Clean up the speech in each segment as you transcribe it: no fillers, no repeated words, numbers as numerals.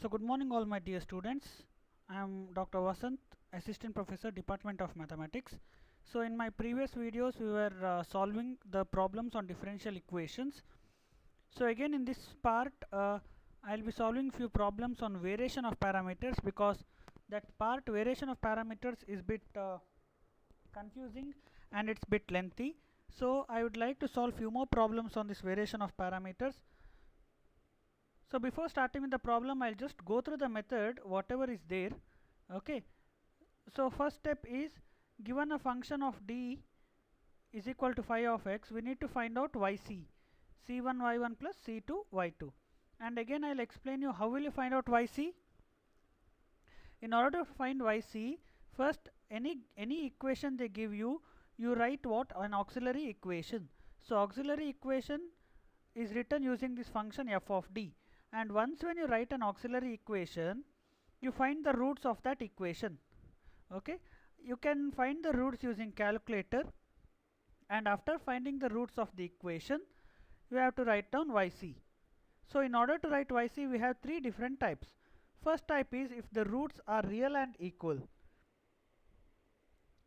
So good morning all my dear students. I am Dr. Vasant, Assistant Professor, Department of Mathematics. So in my previous videos we were solving the problems on differential equations. So again in this part I'll be solving few problems on variation of parameters, because that part variation of parameters is bit confusing and it's bit lengthy. So I would like to solve few more problems on this variation of parameters. So before starting with the problem, I'll just go through the method whatever is there. Okay, so first step is, given a function of d is equal to phi of x, we need to find out yc, c1 y1 plus c2 y2. And again I'll explain you how will you find out yc. In order to find yc, first any equation they give you, you write what? An auxiliary equation. So auxiliary equation is written using this function f of d, and once when you write an auxiliary equation, you find the roots of that equation. Okay, you can find the roots using calculator, and after finding the roots of the equation, you have to write down yc. So in order to write yc, we have three different types. First type is if the roots are real and equal.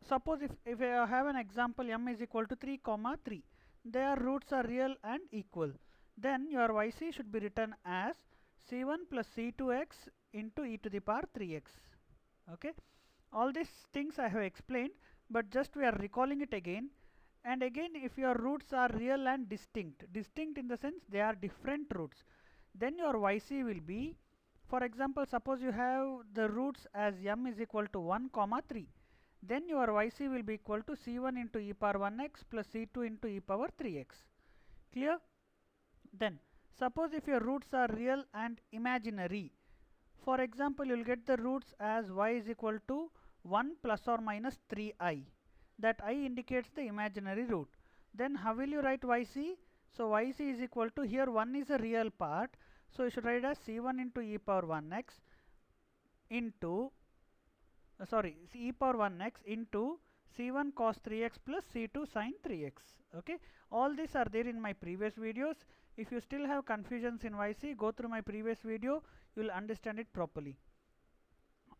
Suppose if I have an example, m is equal to 3 comma 3, their roots are real and equal, then your yc should be written as c1 plus c2x into e to the power 3x. Okay, all these things I have explained, but just we are recalling it again. And again, if your roots are real and distinct in the sense they are different roots, then your yc will be, for example, suppose you have the roots as m is equal to 1 comma 3, then your yc will be equal to c1 into e power 1x plus c2 into e power 3x. Clear? Then suppose if your roots are real and imaginary, for example, you will get the roots as y is equal to 1 plus or minus 3i. That I indicates the imaginary root. Then how will you write yc? So yc is equal to, here 1 is a real part, so you should write as c1 into e power 1x into e power 1x into c1 cos 3x plus c2 sin 3x. Okay, all these are there in my previous videos. If you still have confusions in yc, go through my previous video, you will understand it properly.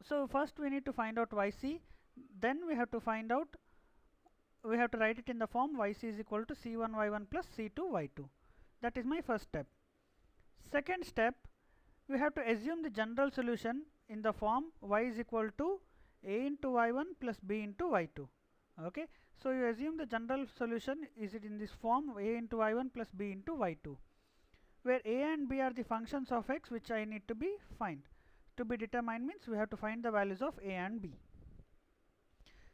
So first we need to find out yc, then we have to write it in the form yc is equal to c1 y1 plus c2 y2. That is my first step. Second step, we have to assume the general solution in the form y is equal to a into y1 plus b into y2. Okay, so you assume the general solution is it in this form, a into y1 plus b into y2, where a and b are the functions of x which I need to be find. To be determined means we have to find the values of a and b.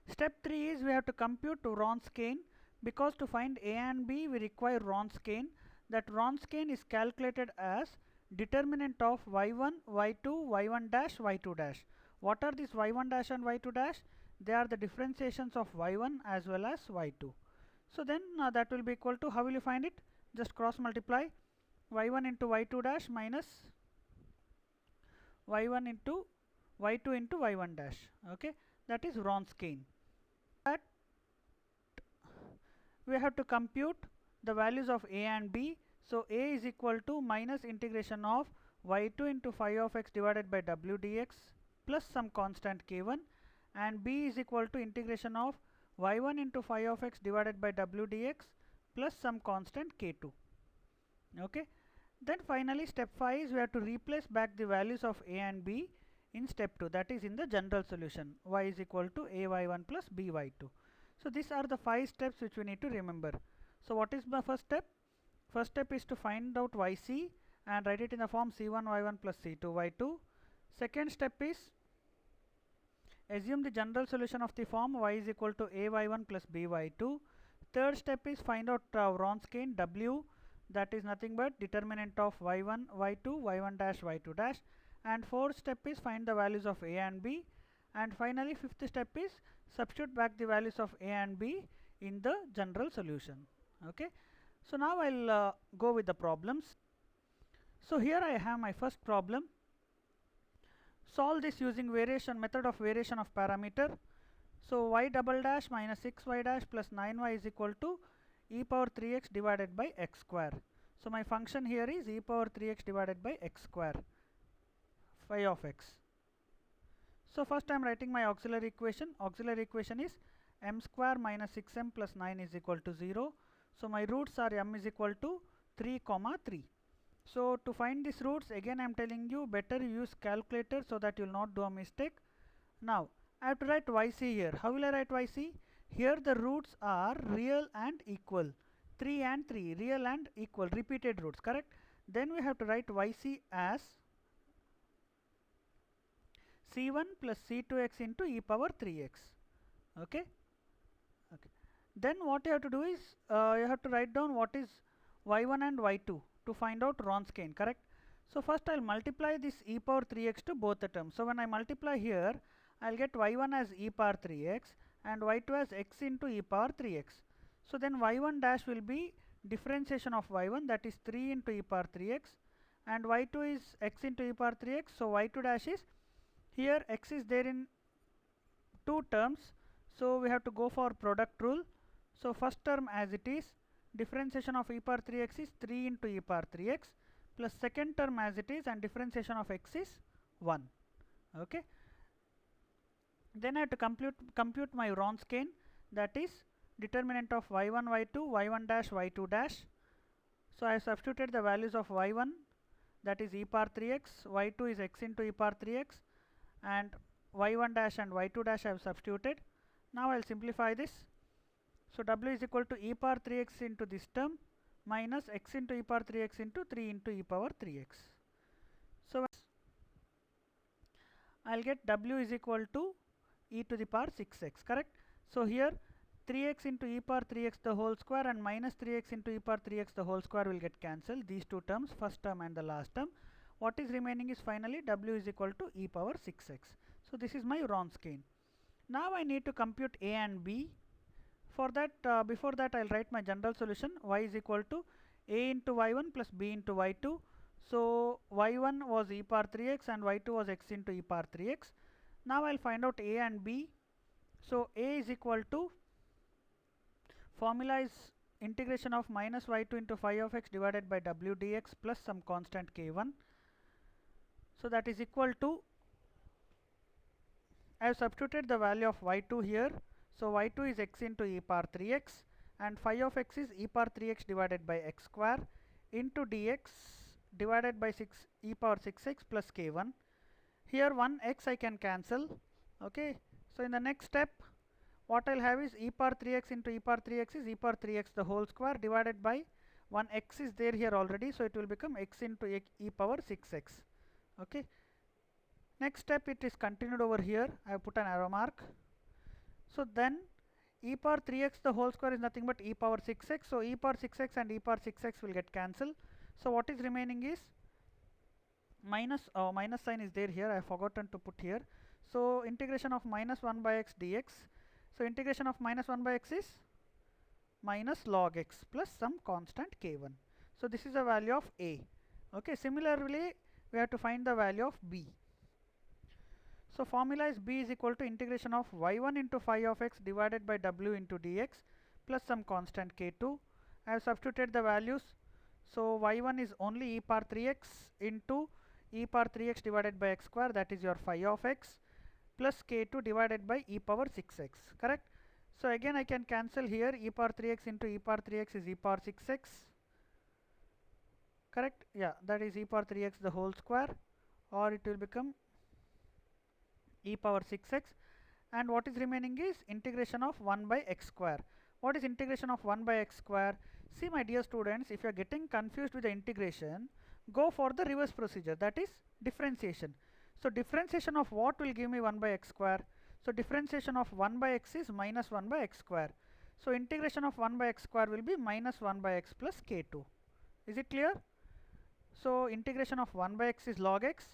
Step 3 is we have to compute Wronskian, because to find a and b we require Wronskian. That Wronskian is calculated as determinant of y1, y2, y1 dash, y2 dash. What are these y1 dash and y2 dash? They are the differentiations of y1 as well as y2. So then that will be equal to, how will you find it? Just cross multiply y1 into y2 dash minus y1 into y2 into y1 dash. Okay, that is Wronskian. That we have to compute the values of a and b. So a is equal to minus integration of y2 into phi of x divided by w dx plus some constant k1, and b is equal to integration of y1 into phi of x divided by w dx plus some constant k2. Okay, then finally step 5 is we have to replace back the values of a and b in step 2, that is in the general solution, y is equal to a y1 plus b y2. So these are the 5 steps which we need to remember. So what is the first step? First step is to find out yc and write it in the form c1 y1 plus c2 y2. Second step is assume the general solution of the form y is equal to a y1 plus b y2. Third step is find out Wronskian w, that is nothing but determinant of y1, y2, y1 dash, y2 dash. And fourth step is find the values of a and b. And finally fifth step is substitute back the values of a and b in the general solution. Okay, so now I'll go with the problems. So here I have my first problem. Solve this using method of variation of parameter. So y double dash minus 6y dash plus 9y is equal to e power 3x divided by x square. So my function here is e power 3x divided by x square. phi of x. So first I am writing my auxiliary equation. Auxiliary equation is m square minus 6m plus 9 is equal to 0. So my roots are m is equal to 3 comma 3. So to find these roots, again I am telling you, better use calculator so that you will not do a mistake. Now I have to write yc here. How will I write yc? Here the roots are real and equal. 3 and 3, real and equal, repeated roots, correct? Then we have to write yc as c1 plus c2x into e power 3x. Okay. Then what you have to do is you have to write down what is y1 and y2 to find out Wronskian, correct? So first I'll multiply this e power 3x to both the terms. So when I multiply here, I'll get y1 as e power 3x and y2 as x into e power 3x. So then y1 dash will be differentiation of y1, that is 3 into e power 3x, and y2 is x into e power 3x. So y2 dash is, here x is there in two terms, so we have to go for product rule. So first term as it is, differentiation of e power 3x is 3 into e power 3x, plus second term as it is, and differentiation of x is 1. Okay. Then I have to compute my Wronskian, that is determinant of y1 y2 y1 dash y2 dash. So I have substituted the values of y1, that is e power 3x, y2 is x into e power 3x, and y1 dash and y2 dash I have substituted. Now I will simplify this. So w is equal to e power 3x into this term minus x into e power 3x into 3 into e power 3x. So I will get w is equal to e to the power 6x, correct? So here 3x into e power 3x the whole square and minus 3x into e power 3x the whole square will get cancelled, these two terms, first term and the last term. What is remaining is finally w is equal to e power 6x. So this is my Wronskian. Now I need to compute a and b. For that, before that I will write my general solution. Y is equal to a into y1 plus b into y2. So y1 was e power 3x and y2 was x into e power 3x. Now I will find out a and b. So a is equal to, formula is integration of minus y2 into phi of x divided by w dx plus some constant k1. So that is equal to, I have substituted the value of y2 here. So y2 is x into e power 3x and phi of x is e power 3x divided by x square into dx divided by 6 e power 6x plus k1. Here 1 x I can cancel. Okay. So in the next step, what I'll have is e power 3x into e power 3x is e power 3x the whole square divided by 1 x is there here already, so it will become x into e power 6x. Okay. Next step, it is continued over here. I have put an arrow mark. So then e power 3x the whole square is nothing but e power 6x. So e power 6x and e power 6x will get cancelled. So what is remaining is minus sign is there here. I have forgotten to put here. So integration of minus 1 by x dx. So integration of minus 1 by x is minus log x plus some constant k1. So this is the value of a. Okay. Similarly, we have to find the value of b. So formula is b is equal to integration of y1 into phi of x divided by w into dx plus some constant k2. I have substituted the values. So y1 is only e power 3x into e power 3x divided by x square, that is your phi of x, plus k2 divided by e power 6x, correct? So again I can cancel here, e power 3x into e power 3x is e power 6x, correct? Yeah, that is e power 3x the whole square, or it will become e power 6x, and what is remaining is integration of 1 by x square. What is integration of 1 by x square? See my dear students, if you are getting confused with the integration, go for the reverse procedure, that is differentiation. So differentiation of what will give me 1 by x square? So differentiation of 1 by x is minus 1 by x square. So integration of 1 by x square will be minus 1 by x plus k2. Is it clear? So integration of 1 by x is log x.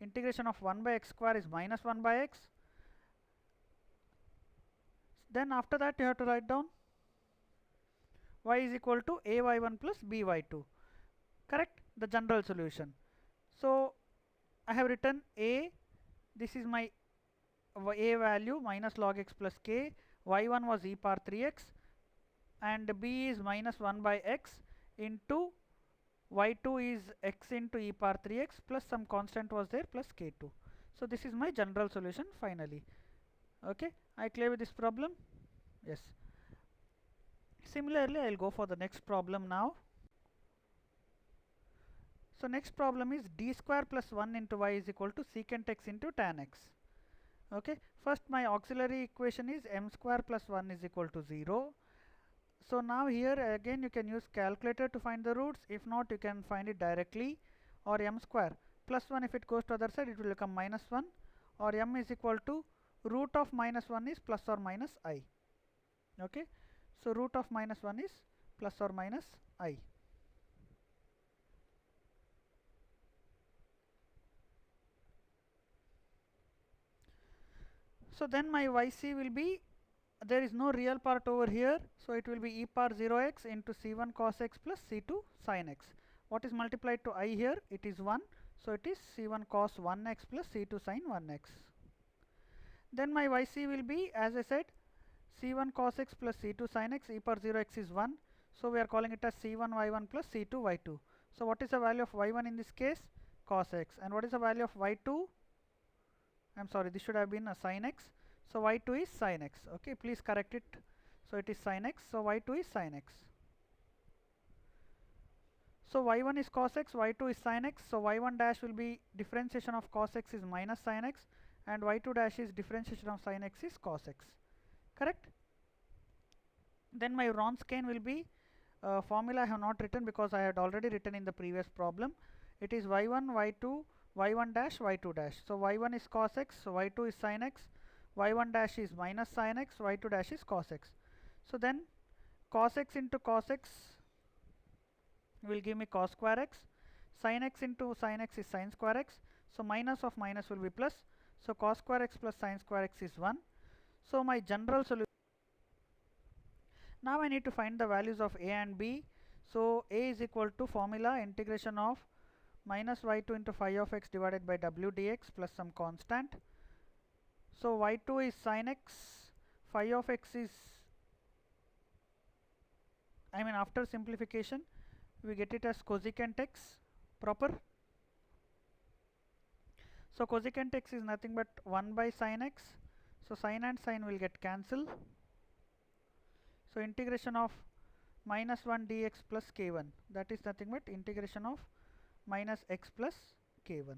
Integration of 1 by x square is minus 1 by x. Then after that you have to write down y is equal to a y1 plus b y2, correct? The general solution. So I have written a, this is my a value minus log x plus k, y1 was e power 3x, and b is minus 1 by x into y2 is x into e power 3x plus some constant was there plus k2. So this is my general solution finally. Okay, I clear with this problem? Yes. Similarly, I will go for the next problem now. So next problem is d square plus 1 into y is equal to secant x into tan x. Okay, first my auxiliary equation is m square plus 1 is equal to 0. So now here again you can use calculator to find the roots. If not, you can find it directly, or m square plus 1, if it goes to other side it will become minus 1, or m is equal to root of minus 1 is plus or minus I. Okay, so root of minus 1 is plus or minus I. So then my yc will be, there is no real part over here, so it will be e power 0x into c1 cos x plus c2 sin x. What is multiplied to I here? It is 1, so it is c1 cos 1x plus c2 sin 1x. Then my yc will be, as I said, c1 cos x plus c2 sin x, e power 0x is 1, so we are calling it as c1 y1 plus c2 y2. So what is the value of y1 in this case? Cos x. And what is the value of y2? I'm sorry, this should have been a sin x. So y2 is sin x. Okay, please correct it. So it is sin x. So y2 is sin x. So y1 is cos x, y2 is sin x. So y1 dash will be differentiation of cos x is minus sin x, and y2 dash is differentiation of sin x is cos x. Correct? Then my Wronskian will be formula I have not written because I had already written in the previous problem. It is y1, y2, y1 dash, y2 dash. So y1 is cos x, so y2 is sin x, y1 dash is minus sin x, y2 dash is cos x. So then cos x into cos x will give me cos square x, sin x into sin x is sin square x, so minus of minus will be plus, so cos square x plus sin square x is 1. So my general solution, now I need to find the values of a and b. So a is equal to formula integration of minus y2 into phi of x divided by w dx plus some constant. So y2 is sin x, phi of x is, I mean after simplification we get it as cosecant x proper. So cosecant x is nothing but 1 by sin x, so sin and sin will get cancelled. So integration of minus 1 dx plus k1, that is nothing but integration of minus x plus k1.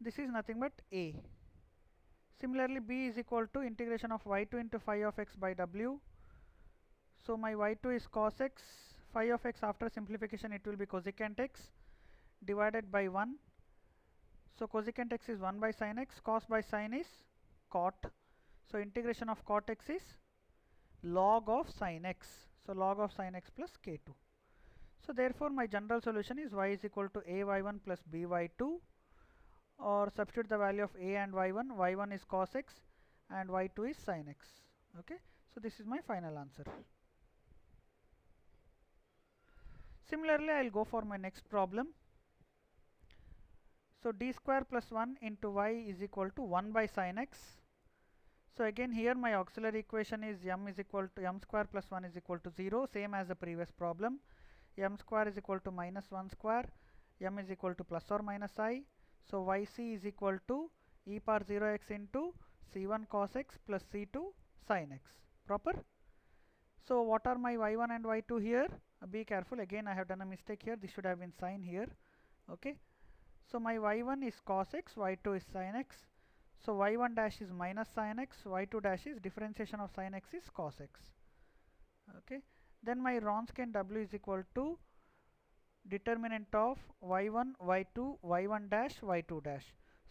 This is nothing but a. Similarly b is equal to integration of y2 into phi of x by w. So my y2 is cos x, phi of x after simplification it will be cosecant x divided by 1. So cosecant x is 1 by sin x, cos by sin is cot. So integration of cot x is log of sin x. So log of sin x plus k2. So therefore my general solution is y is equal to a y1 plus b y2, or substitute the value of a and y1. y1 is cos x and y2 is sin x. Okay, so this is my final answer. Similarly, I will go for my next problem. So d square plus 1 into y is equal to 1 by sin x. So again here my auxiliary equation is m is equal to m square plus 1 is equal to 0, same as the previous problem. M square is equal to minus 1 square, m is equal to plus or minus I. So yc is equal to e power 0x into c1 cos x plus c2 sin x proper. So what are my y1 and y2 here? Be careful, again I have done a mistake here, this should have been sin here. Okay, so my y1 is cos x, y2 is sin x. So y1 dash is minus sin x, y2 dash is differentiation of sin x is cos x. Okay, then my Wronskian w is equal to determinant of y1, y2, y1 dash, y2 dash.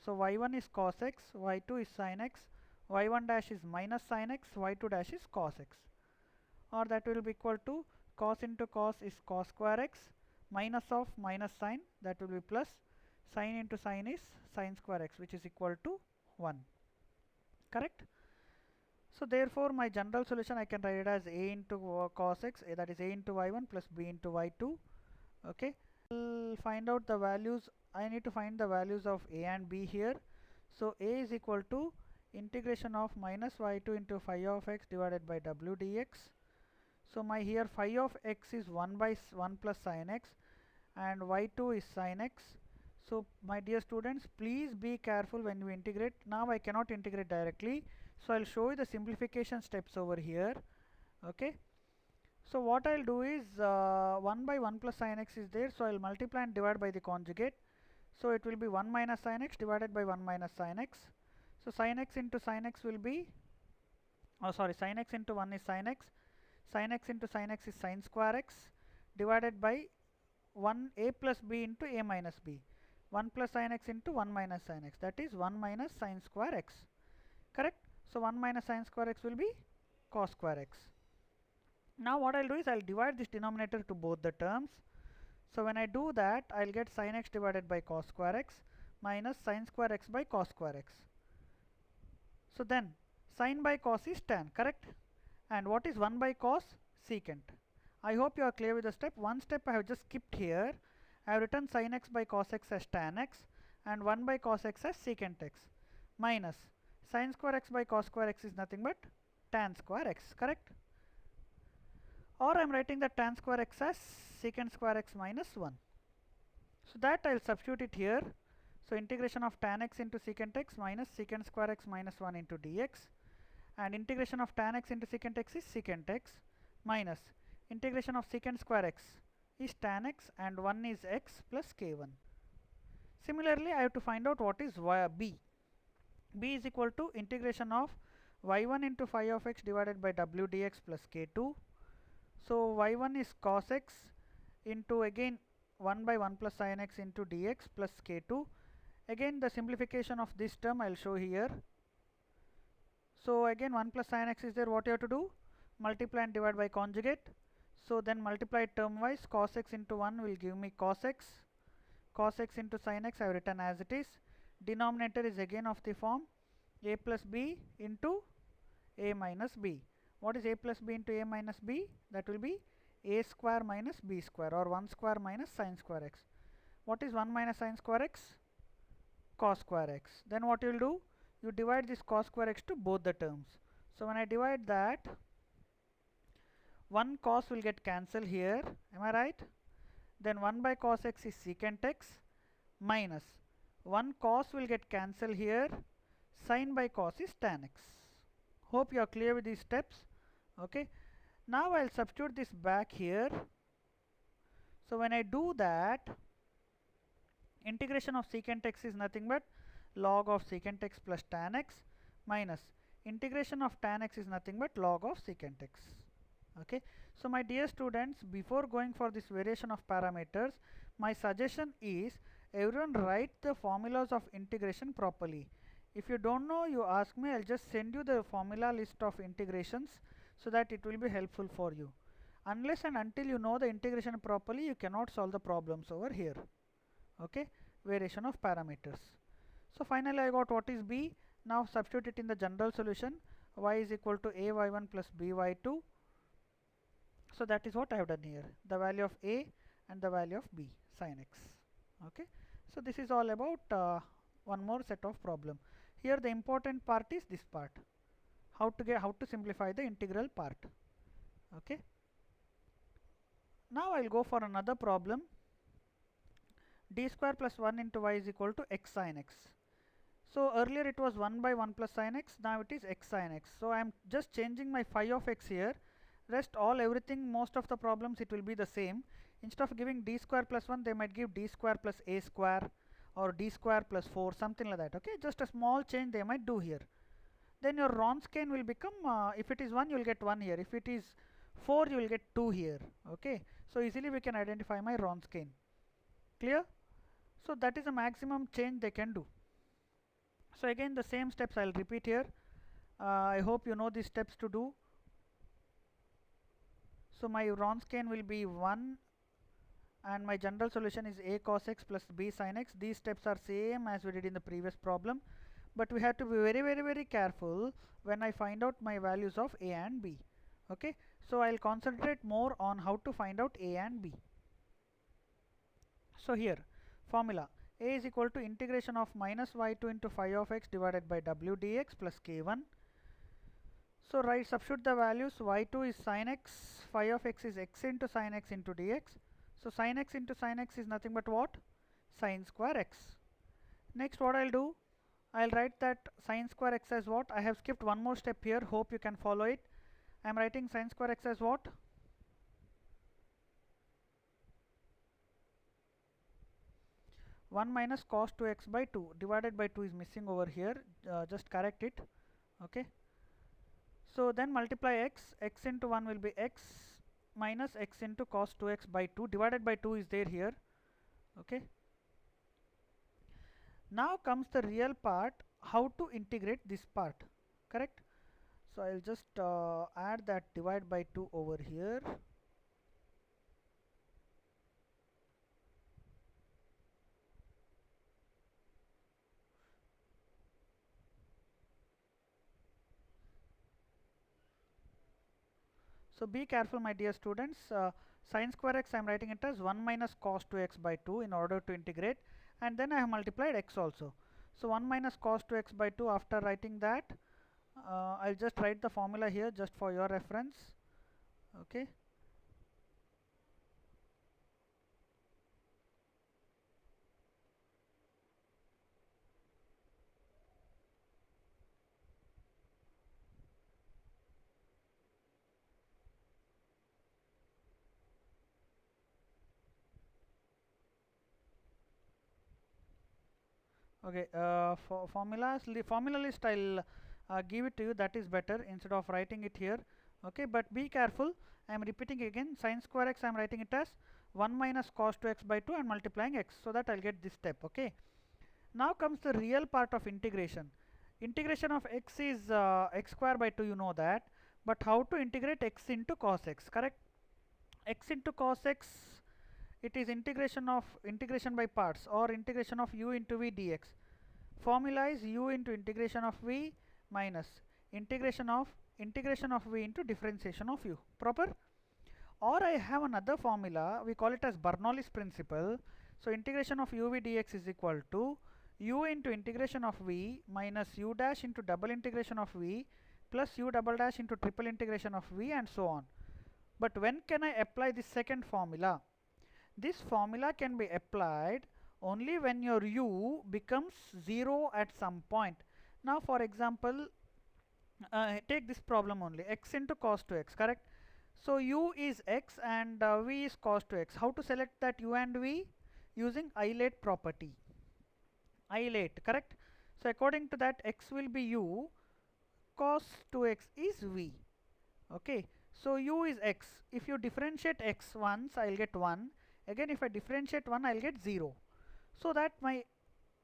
So y1 is cos x, y2 is sin x, y1 dash is minus sin x, y2 dash is cos x, or that will be equal to cos into cos is cos square x, minus of minus sin, that will be plus, sin into sin is sin square x, which is equal to 1. Correct? So therefore my general solution I can write it as a into cos x, that is a into y1 plus b into y2. Okay, we'll find out the values. I need to find the values of a and b here. So a is equal to integration of minus y2 into phi of x divided by w dx. So my here phi of x is 1 by 1 plus sin x, and y2 is sin x. So my dear students, please be careful when you integrate. Now I cannot integrate directly, so I'll show you the simplification steps over here. Okay, so what I'll do is 1 by 1 plus sin x is there, so I'll multiply and divide by the conjugate. So it will be 1 minus sin x divided by 1 minus sin x. So sin x into sin x will be, oh sorry, sin x into 1 is sin x, sin x into sin x is sin square x divided by 1 a plus b into a minus b. 1 plus sin x into 1 minus sin x, that is 1 minus sin square x, correct? So 1 minus sin square x will be cos square x. Now what I'll do is I'll divide this denominator to both the terms. So when I do that, I'll get sin x divided by cos square x minus sin square x by cos square x. So then sin by cos is tan, correct? And what is 1 by cos? Secant. I hope you are clear with the step. One step I have just skipped here. I have written sin x by cos x as tan x and 1 by cos x as secant x minus sin square x by cos square x is nothing but tan square x, correct? Or I am writing the tan square x as secant square x minus 1. So that I will substitute it here. So integration of tan x into secant x minus secant square x minus 1 into dx, and integration of tan x into secant x is secant x minus integration of secant square x is tan x and 1 is x plus k1. Similarly, I have to find out what is b. b is equal to integration of y1 into phi of x divided by w dx plus k2. So y1 is cos x into again 1 by 1 plus sin x into dx plus k2. Again the simplification of this term I will show here. So again 1 plus sin x is there, what you have to do? Multiply and divide by conjugate. So then multiply term wise, cos x into 1 will give me cos x. Cos x into sin x I have written as it is. Denominator is again of the form a plus b into a minus b. What is a plus b into a minus b? That will be a square minus b square, or 1 square minus sin square x. What is 1 minus sin square x? Cos square x. Then what you will do? You divide this cos square x to both the terms. So when I divide that, 1 cos will get cancelled here, am I right? Then 1 by cos x is secant x minus 1 cos will get cancelled here, sin by cos is tan x. Hope you are clear with these steps. Okay. Now I will substitute this back here. So when I do that, integration of secant x is nothing but log of secant x plus tan x minus integration of tan x is nothing but log of secant x. Okay. So my dear students, before going for this variation of parameters, my suggestion is everyone write the formulas of integration properly. If you don't know, you ask me, I'll just send you the formula list of integrations so that it will be helpful for you. Unless and until you know the integration properly, you cannot solve the problems over here. Okay, variation of parameters. So finally I got what is b. Now substitute it in the general solution. Y is equal to a y1 plus b y2. So that is what I have done here. The value of a and the value of b sin x. Okay. So this is all about one more set of problem. Here the important part is this part. How to simplify the integral part. Okay. Now I will go for another problem. D square plus 1 into y is equal to x sin x. So earlier it was 1 by 1 plus sin x, now it is x sin x. So I am just changing my phi of x here. Rest all everything, most of the problems it will be the same. Instead of giving d square plus 1, they might give d square plus a square or d square plus 4, something like that. Okay, just a small change they might do here. Then your Wronskian will become, if it is 1 you will get 1 here, if it is 4 you will get 2 here. Okay, so easily we can identify my Wronskian. Clear? So that is the maximum change they can do. So again the same steps I will repeat here. I hope you know these steps to do. So my Wronskian will be 1 and my general solution is a cos x plus b sin x. These steps are same as we did in the previous problem, but we have to be very careful when I find out my values of a and b. Okay, so I will concentrate more on how to find out a and b. So here formula a is equal to integration of minus y2 into phi of x divided by w dx plus k1. So substitute the values. Y2 is sin x, phi of x is x into sin x into dx. So sin x into sin x is nothing but what? Sin square x. Next what I'll do, I'll write that sin square x as what? I have skipped one more step here, hope you can follow it. I am writing sin square x as what? 1 minus cos 2x by 2 divided by 2 is missing over here, just correct it. Okay, so then multiply x into 1 will be x minus x into cos 2x by 2 divided by 2 is there here. Okay, now comes the real part, how to integrate this part, correct? So I'll just add that divide by 2 over here. So be careful my dear students, sin square x I am writing it as 1 minus cos 2x by 2 in order to integrate, and then I have multiplied x also. So 1 minus cos 2x by 2, after writing that, I'll just write the formula here just for your reference. Okay, okay, for formula list I'll give it to you, that is better instead of writing it here. Okay, but be careful, I am repeating again, sin square x I am writing it as 1 minus cos 2x by 2 and multiplying x, so that I'll get this step. Okay, now comes the real part of integration. Integration of x is x square by 2, you know that, but how to integrate x into cos x, correct? X into cos x, it is integration by parts, or integration of u into v dx. Formula is u into integration of v minus integration of v into differentiation of u, proper? Or I have another formula, we call it as Bernoulli's principle. So integration of uv dx is equal to u into integration of v minus u dash into double integration of v plus u double dash into triple integration of v, and so on. But when can I apply this second formula? This formula can be applied only when your u becomes 0 at some point. Now for example, take this problem only, x into cos 2x, correct? So u is x and v is cos 2x. How to select that u and v? Using isolate property. Isolate, correct? So according to that, x will be u, cos 2x is v. Okay, so u is x. If you differentiate x once, I'll get 1. Again, if I differentiate 1, I'll get 0. So that my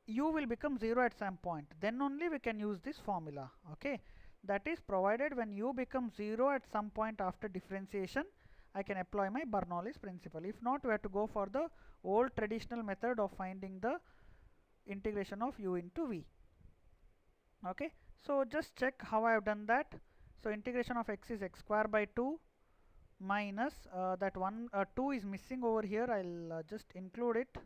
u will become 0 at some point. Then only we can use this formula. Okay, that is provided when u becomes 0 at some point after differentiation, I can apply my Bernoulli's principle. If not, we have to go for the old traditional method of finding the integration of u into v. Okay, so just check how I have done that. So integration of x is x square by 2 minus that 2 is missing over here, I'll just include it.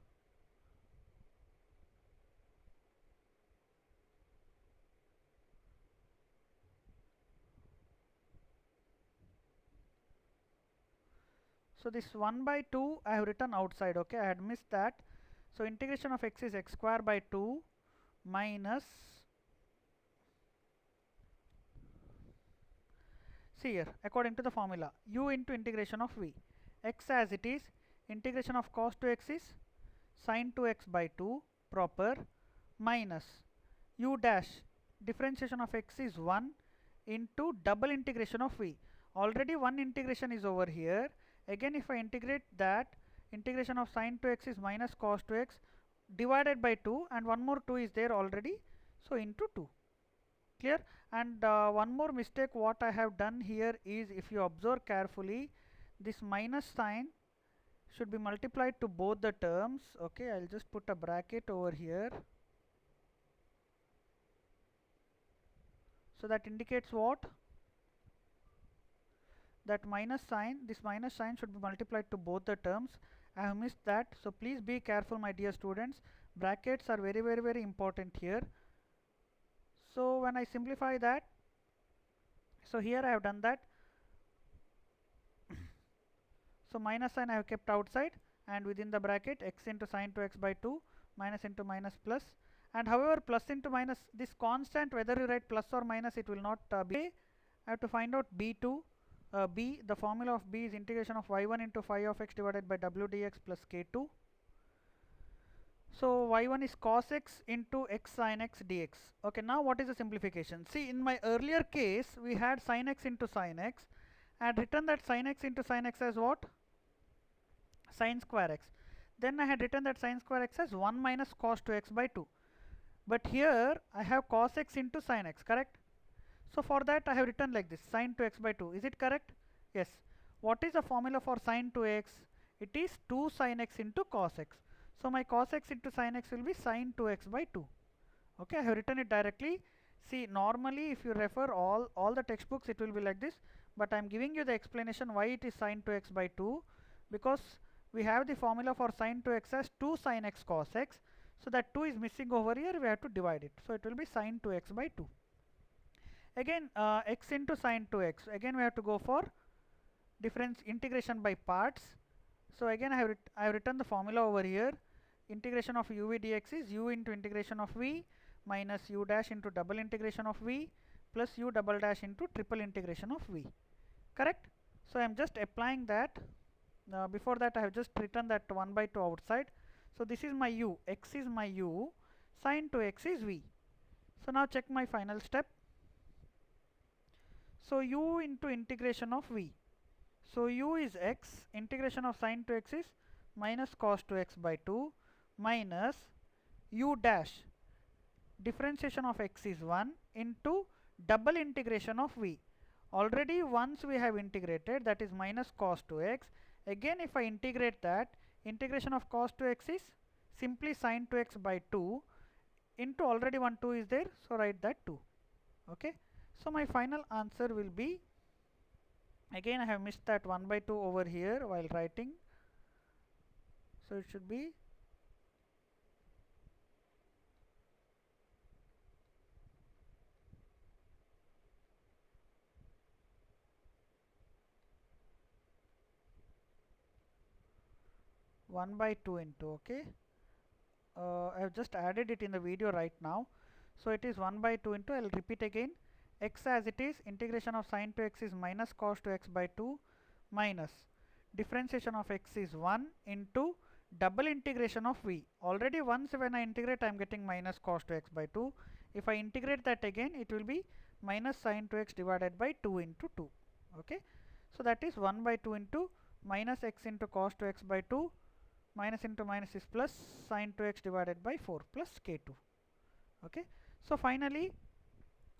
So this 1 by 2 I have written outside. Okay, I had missed that. So integration of x is x square by 2 minus, see here, according to the formula, u into integration of v, x as it is, integration of cos 2x is sin 2x by 2 proper, minus u dash, differentiation of x is 1 into double integration of v. Already one integration is over here. Again, if I integrate that, integration of sin 2x is minus cos 2x divided by 2, and one more 2 is there already, so into 2. Clear? And one more mistake what I have done here is, if you observe carefully, this minus sign should be multiplied to both the terms. Okay, I'll just put a bracket over here. So that indicates what? That minus sign, this minus sign should be multiplied to both the terms. I have missed that, so please be careful my dear students. Brackets are very important here. So when I simplify that, so here I have done that. So minus sign I have kept outside, and within the bracket x into sine 2x by 2 minus into minus plus, and however plus into minus, this constant, whether you write plus or minus, it will not be. I have to find out b2. B, the formula of b is integration of y1 into phi of x divided by w dx plus k2. So y1 is cos x into x sin x dx. Okay, now what is the simplification? See, in my earlier case we had sin x into sin x. I had written that sin x into sin x as what? Sin square x. Then I had written that sin square x as 1 minus cos 2x by 2. But here I have cos x into sin x, correct? So for that I have written like this, sin 2x by 2. Is it correct? Yes. What is the formula for sin 2x? It is 2 sin x into cos x. So my cos x into sin x will be sin 2x by 2. Okay, I have written it directly. See, normally if you refer all the textbooks, it will be like this, but I am giving you the explanation why it is sin 2x by 2, because we have the formula for sin 2x as 2 sin x cos x. So that 2 is missing over here, we have to divide it. So it will be sin 2x by 2. Again, x into sin 2x. Again we have to go for difference integration by parts. So again I have written the formula over here. Integration of uv dx is u into integration of v minus u dash into double integration of v plus u double dash into triple integration of v. Correct? So I am just applying that. Before that I have just written that 1 by 2 outside. So this is my u, x is my u, sin 2x is v. So now check my final step. So u into integration of v. So u is x, integration of sin 2x is minus cos 2x by 2 minus u dash, differentiation of x is 1 into double integration of v. Already once we have integrated, that is minus cos 2x. Again if I integrate that, integration of cos 2x is simply sin 2x by 2 into already 1 2 is there, so write that 2. Okay, so my final answer will be, again I have missed that 1 by 2 over here while writing, so it should be one by 2 into, okay, I have just added it in the video right now. So it is 1 by 2 into, I will repeat again, x as it is, integration of sin 2x is minus cos 2x by 2 minus differentiation of x is 1 into double integration of v. Already once when I integrate, I am getting minus cos 2x by 2. If I integrate that again, it will be minus sin 2x divided by 2 into 2. Okay, so that is 1 by 2 into minus x into cos 2x by 2 minus into minus is plus sin 2x divided by 4 plus k2. Okay, so finally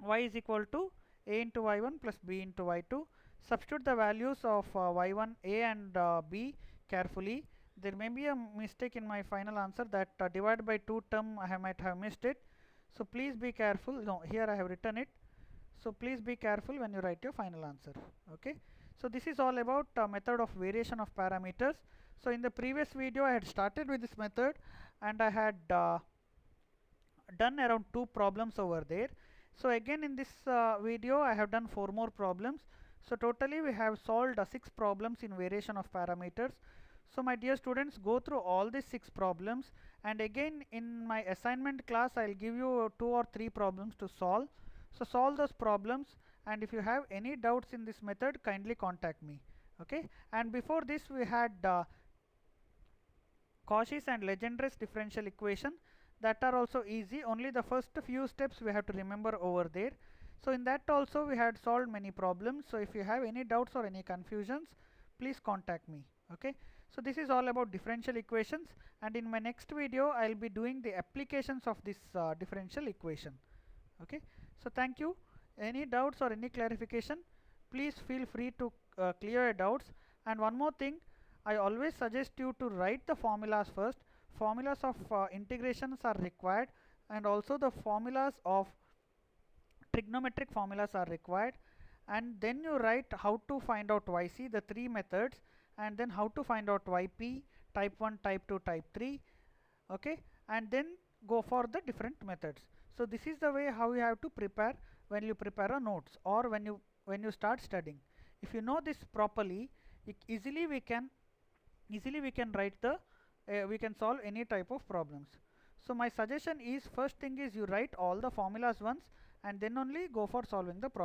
y is equal to a into y1 plus b into y2. Substitute the values of y1, a and b carefully. There may be a mistake in my final answer, that divide by 2 term I might have missed it. So please be careful. No, here I have written it. So please be careful when you write your final answer. Okay, so this is all about method of variation of parameters. So in the previous video I had started with this method and I had done around 2 problems over there. So again in this video I have done 4 more problems. So totally we have solved 6 problems in variation of parameters. So my dear students, go through all these 6 problems, and again in my assignment class I will give you 2 or 3 problems to solve. So solve those problems, and if you have any doubts in this method, kindly contact me. Okay, and before this we had Cauchy's and Legendre's differential equation, that are also easy. Only the first few steps we have to remember over there. So in that also we had solved many problems. So if you have any doubts or any confusions, please contact me. Okay, so this is all about differential equations, and in my next video I will be doing the applications of this differential equation. Okay, so thank you. Any doubts or any clarification, please feel free to clear your doubts. And one more thing, I always suggest you to write the formulas first. Formulas of integrations are required, and also the formulas of trigonometric formulas are required, and then you write how to find out yc, the 3 methods, and then how to find out yp, type 1, type 2, type 3. Okay, and then go for the different methods. So this is the way how you have to prepare when you prepare a notes, or when you start studying. If you know this properly, easily we can easily we can write the we can solve any type of problems. So my suggestion is, first thing is you write all the formulas once and then only go for solving the problem.